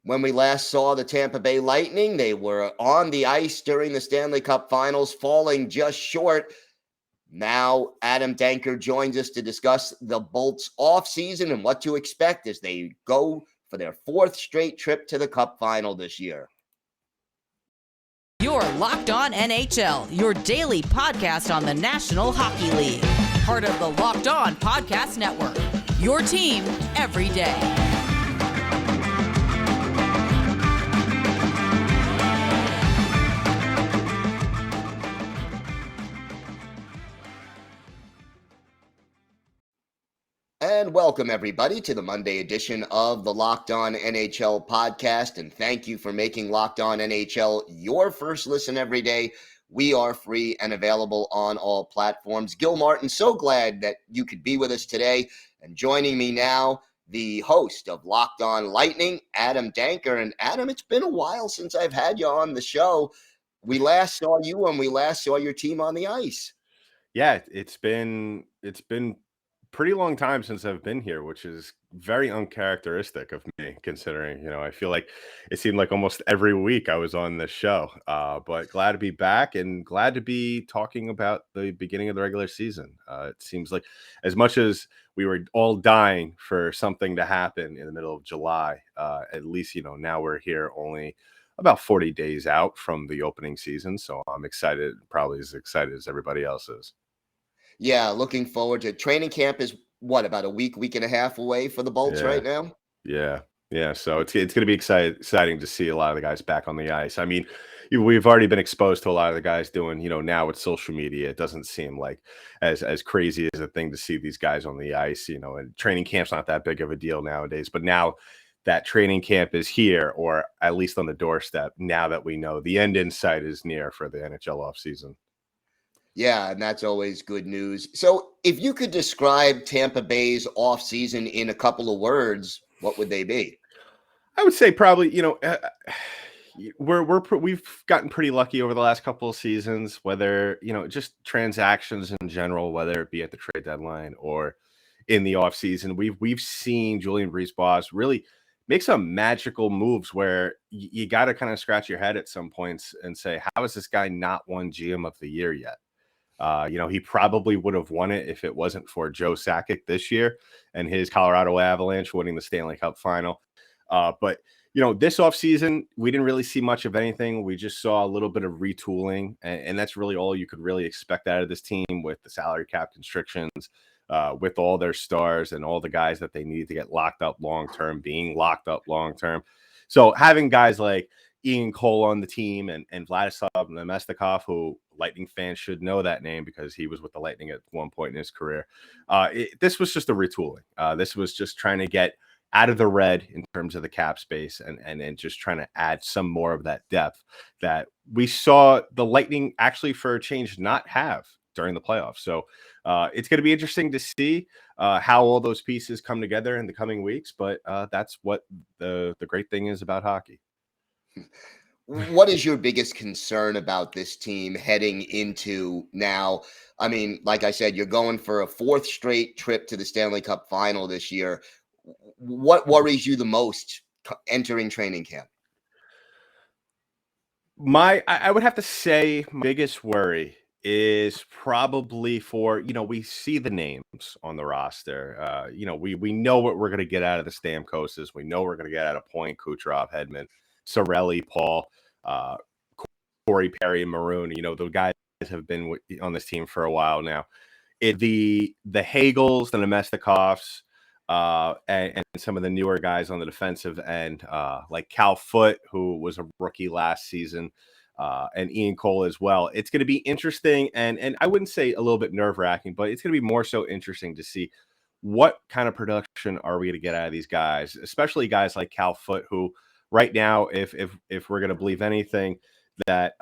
When we last saw the Tampa Bay Lightning, they were on the ice during the Stanley Cup Finals, falling just short. Now, Adam Denker joins us to discuss the Bolts offseason and what to expect as they go for their fourth straight trip to the Cup Final this year. You're Locked On NHL, your daily podcast on the National Hockey League. Part of the Locked On Podcast Network, your team every day. And welcome, everybody, to the Monday edition of the Locked On NHL podcast. And thank you for making Locked On NHL your first listen every day. We are free and available on all platforms. Gil Martin, so glad that you could be with us today. And joining me now, the host of Locked On Lightning, Adam Denker. And Adam, it's been a while since I've had you on the show. We last saw you when we last saw your team on the ice. Yeah, it's been pretty long time since I've been here, which is very uncharacteristic of me, considering, I feel like it seemed like almost every week I was on this show. But glad to be back and glad to be talking about the beginning of the regular season. It seems like as much as we were all dying for something to happen in the middle of July, at least, now we're here only about 40 days out from the opening season. So I'm excited, probably as excited as everybody else is. Yeah, looking forward to it. Training camp is about a week and a half away for the Bolts right now? Yeah. So it's going to be exciting to see a lot of the guys back on the ice. I mean, we've already been exposed to a lot of the guys doing, now with social media, it doesn't seem like as crazy as a thing to see these guys on the ice, and training camp's not that big of a deal nowadays. But now that training camp is here, or at least on the doorstep, now that we know the end in sight is near for the NHL offseason. Yeah, and that's always good news. So if you could describe Tampa Bay's offseason in a couple of words, what would they be? I would say probably, we've gotten pretty lucky over the last couple of seasons, whether, just transactions in general, whether it be at the trade deadline or in the offseason. We've seen Julien Brisebois really make some magical moves where you got to kind of scratch your head at some points and say, how is this guy not won GM of the year yet? He probably would have won it if it wasn't for Joe Sakic this year and his Colorado Avalanche winning the Stanley Cup Final. But this offseason, we didn't really see much of anything. We just saw a little bit of retooling, and that's really all you could really expect out of this team with the salary cap constrictions, with all their stars and all the guys that they need to get locked up long-term, being locked up long-term. So having guys like Ian Cole on the team and Vladislav Namestnikov, who Lightning fans should know that name because he was with the Lightning at one point in his career. This was just a retooling. This was just trying to get out of the red in terms of the cap space and just trying to add some more of that depth that we saw the Lightning actually for a change not have during the playoffs. So it's going to be interesting to see how all those pieces come together in the coming weeks. But that's what the great thing is about hockey. What is your biggest concern about this team heading into now? I mean, like I said, you're going for a fourth straight trip to the Stanley Cup Final this year. What worries you the most entering training camp? I would have to say my biggest worry is probably for, we see the names on the roster. We know what we're going to get out of the Stamkoses. We know we're going to get out of Point, Kucherov, Hedman, Cirelli, Paul, Corey Perry, and Maroon. The guys have been on this team for a while now. The Hagels, the Namestnikovs, and some of the newer guys on the defensive end, like Cal Foote, who was a rookie last season, and Ian Cole as well. It's going to be interesting, and I wouldn't say a little bit nerve-wracking, but it's going to be more so interesting to see what kind of production are we going to get out of these guys, especially guys like Cal Foote, who right now, if we're going to believe anything that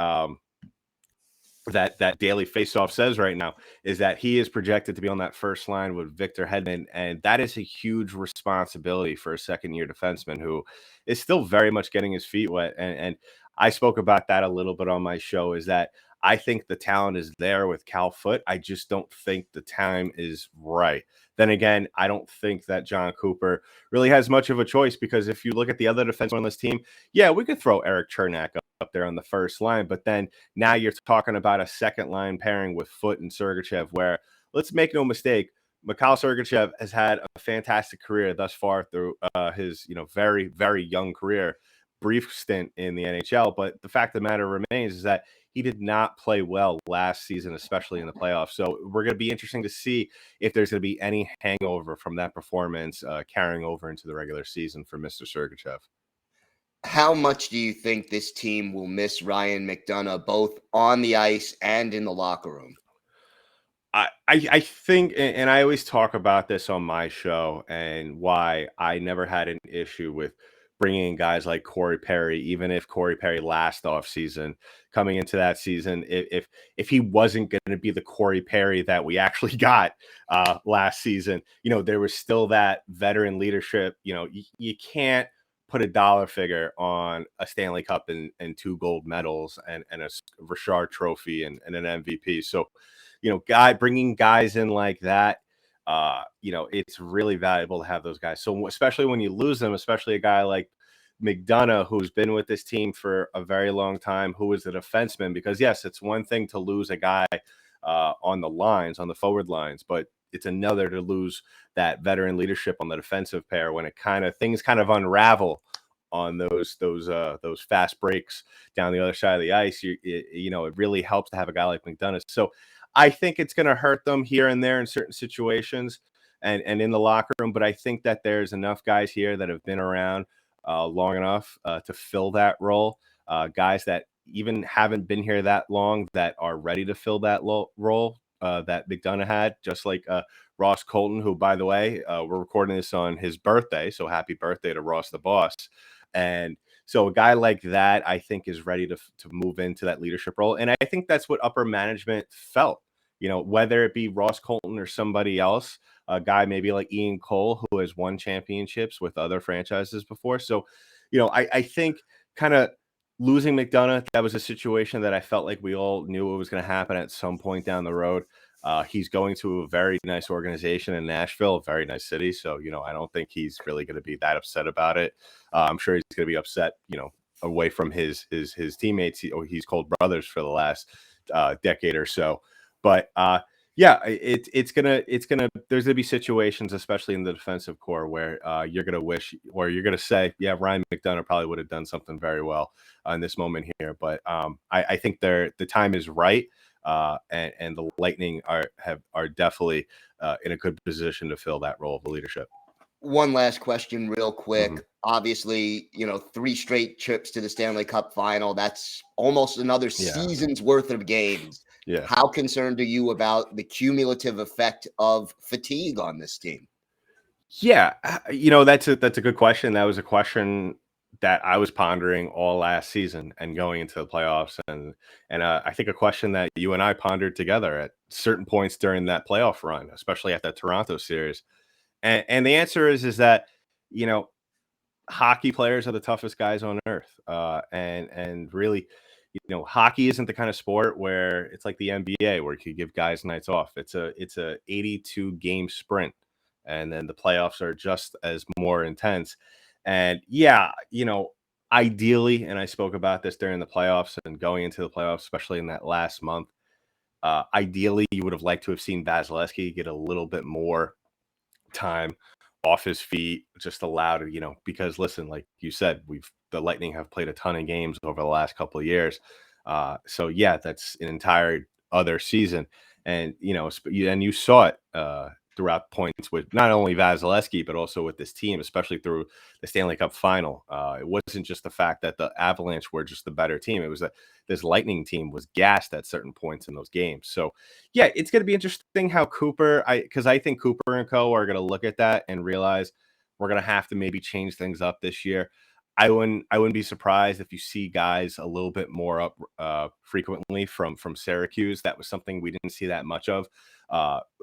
that Daily Faceoff says right now, is that he is projected to be on that first line with Victor Hedman, and that is a huge responsibility for a second-year defenseman who is still very much getting his feet wet. And I spoke about that a little bit on my show, is that I think the talent is there with Cal Foote. I just don't think the time is right. Then again, I don't think that John Cooper really has much of a choice, because if you look at the other defensemen on this team, yeah, we could throw Eric Chernak up there on the first line, but then now you're talking about a second line pairing with Foote and Sergachev, where, let's make no mistake, Mikhail Sergachev has had a fantastic career thus far through his very, very young career, brief stint in the NHL. But the fact of the matter remains is that he did not play well last season, especially in the playoffs. So we're going to be interesting to see if there's going to be any hangover from that performance carrying over into the regular season for Mr. Sergachev. How much do you think this team will miss Ryan McDonough, both on the ice and in the locker room? I think, and I always talk about this on my show, and why I never had an issue with bringing in guys like Corey Perry, even if Corey Perry last offseason, coming into that season, if he wasn't going to be the Corey Perry that we actually got last season, there was still that veteran leadership. You can't put a dollar figure on a Stanley Cup and 2 gold medals and a Richard Trophy and an MVP. So, bringing guys in like that, it's really valuable to have those guys. So especially when you lose them, especially a guy like McDonough, who's been with this team for a very long time, who is a defenseman, because yes, it's one thing to lose a guy on the forward lines, but it's another to lose that veteran leadership on the defensive pair when things kind of unravel on those fast breaks down the other side of the ice. It really helps to have a guy like McDonough. So I think it's going to hurt them here and there in certain situations and in the locker room. But I think that there's enough guys here that have been around long enough to fill that role. Guys that even haven't been here that long that are ready to fill that role that McDonough had, just like Ross Colton, who, by the way, we're recording this on his birthday. So happy birthday to Ross the Boss. And so a guy like that, I think, is ready to move into that leadership role. And I think that's what upper management felt, whether it be Ross Colton or somebody else, a guy maybe like Ian Cole, who has won championships with other franchises before. So, I think kind of losing McDonough, that was a situation that I felt like we all knew it was going to happen at some point down the road. He's going to a very nice organization in Nashville, a very nice city. So, I don't think he's really going to be that upset about it. I'm sure he's going to be upset, away from his teammates. He's called brothers for the last decade or so. But yeah, it's gonna there's gonna be situations, especially in the defensive core, where you're gonna wish, or you're gonna say, yeah, Ryan McDonough probably would have done something very well in this moment here. But I think the time is right. And the Lightning are definitely in a good position to fill that role of leadership. One last question real quick. Mm-hmm. Obviously, 3 straight trips to the Stanley Cup Final. That's almost another season's worth of games. Yeah. How concerned are you about the cumulative effect of fatigue on this team? Yeah, that's a good question. That was a question that I was pondering all last season and going into the playoffs, and I think a question that you and I pondered together at certain points during that playoff run, especially at that Toronto series. And the answer is that hockey players are the toughest guys on earth, and really, hockey isn't the kind of sport where it's like the NBA where you could give guys nights off. It's a 82 game sprint, and then the playoffs are just as more intense. And yeah, ideally, and I spoke about this during the playoffs and going into the playoffs, especially in that last month. Ideally, you would have liked to have seen Vasilevsky get a little bit more time off his feet, just allowed, because listen, like you said, the Lightning have played a ton of games over the last couple of years. So yeah, that's an entire other season. And, and you saw it throughout points with not only Vasilevsky, but also with this team, especially through the Stanley Cup Final. It wasn't just the fact that the Avalanche were just the better team. It was that this Lightning team was gassed at certain points in those games. So, yeah, it's going to be interesting how because I think Cooper and co are going to look at that and realize we're going to have to maybe change things up this year. I wouldn't be surprised if you see guys a little bit more up frequently from Syracuse. That was something we didn't see that much of.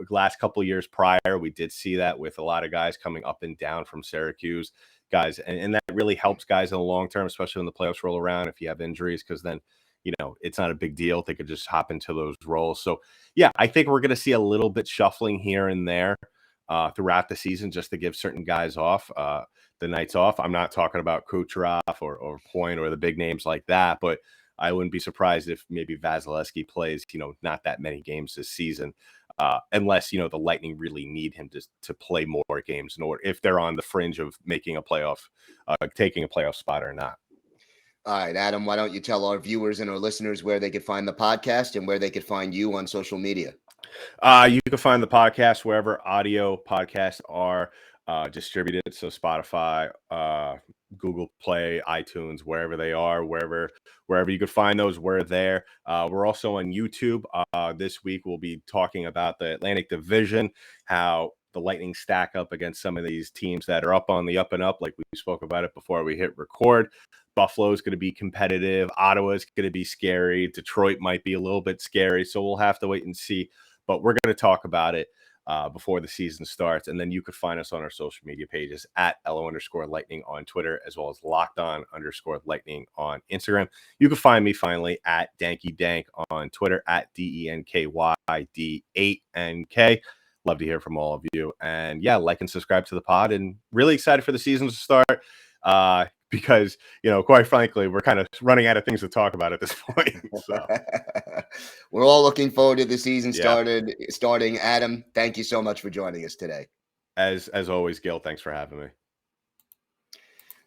Last couple of years prior, we did see that with a lot of guys coming up and down from Syracuse guys. And that really helps guys in the long term, especially when the playoffs roll around, if you have injuries, because then, it's not a big deal. They could just hop into those roles. So, yeah, I think we're going to see a little bit shuffling here and there throughout the season just to give certain guys the nights off. I'm not talking about Kucherov or Point or the big names like that, but I wouldn't be surprised if maybe Vasilevsky plays, not that many games this season, unless, the Lightning really need him to play more games in order if they're on the fringe of making a playoff, taking a playoff spot or not. All right, Adam, why don't you tell our viewers and our listeners where they could find the podcast and where they could find you on social media? You can find the podcast wherever audio podcasts are distributed. So Spotify, Google Play, iTunes, wherever they are, wherever you could find those, we're there. We're also on YouTube. This week we'll be talking about the Atlantic Division, how the Lightning stack up against some of these teams that are up on the up and up, like we spoke about it before we hit record. Buffalo is going to be competitive. Ottawa is going to be scary. Detroit might be a little bit scary. So we'll have to wait and see. But we're going to talk about it before the season starts. And then you could find us on our social media pages at @LO_Lightning on Twitter, as well as LockedOn_Lightning on Instagram. You can find me finally at DankyDank on Twitter, at DENKYD8NK. Love to hear from all of you. And yeah, like and subscribe to the pod. And really excited for the season to start because, quite frankly, we're kind of running out of things to talk about at this point. So. We're all looking forward to the season starting. Adam, thank you so much for joining us today. As always, Gil, thanks for having me.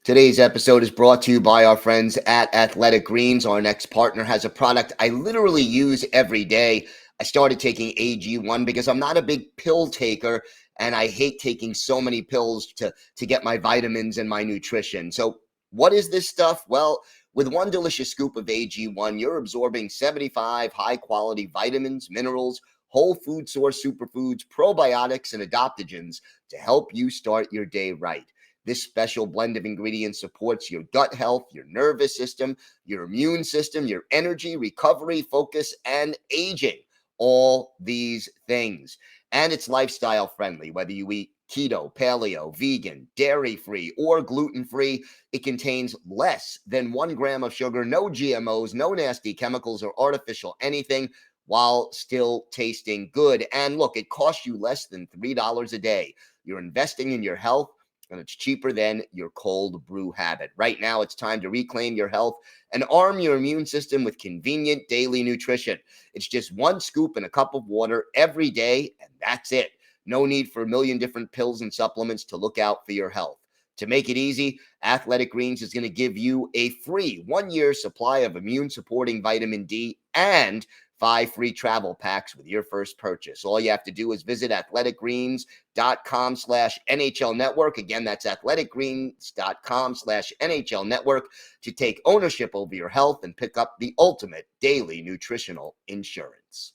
Today's episode is brought to you by our friends at Athletic Greens. Our next partner has a product I literally use every day. I started taking AG1 because I'm not a big pill taker, and I hate taking so many pills to get my vitamins and my nutrition. So what is this stuff? Well, with one delicious scoop of AG1, you're absorbing 75 high-quality vitamins, minerals, whole food source superfoods, probiotics, and adaptogens to help you start your day right. This special blend of ingredients supports your gut health, your nervous system, your immune system, your energy, recovery, focus, and aging. All these things. And it's lifestyle friendly, whether you eat keto, paleo, vegan, dairy-free, or gluten-free. It contains less than 1 gram of sugar, no GMOs, no nasty chemicals or artificial anything, while still tasting good. And look, it costs you less than $3 a day. You're investing in your health, and it's cheaper than your cold brew habit. Right now, it's time to reclaim your health and arm your immune system with convenient daily nutrition. It's just 1 scoop in a cup of water every day, and that's it. No need for a million different pills and supplements to look out for your health. To make it easy, Athletic Greens is going to give you a free 1-year supply of immune-supporting vitamin D and 5 free travel packs with your first purchase. All you have to do is visit athleticgreens.com/NHL Network. Again, that's athleticgreens.com/NHL Network to take ownership over your health and pick up the ultimate daily nutritional insurance.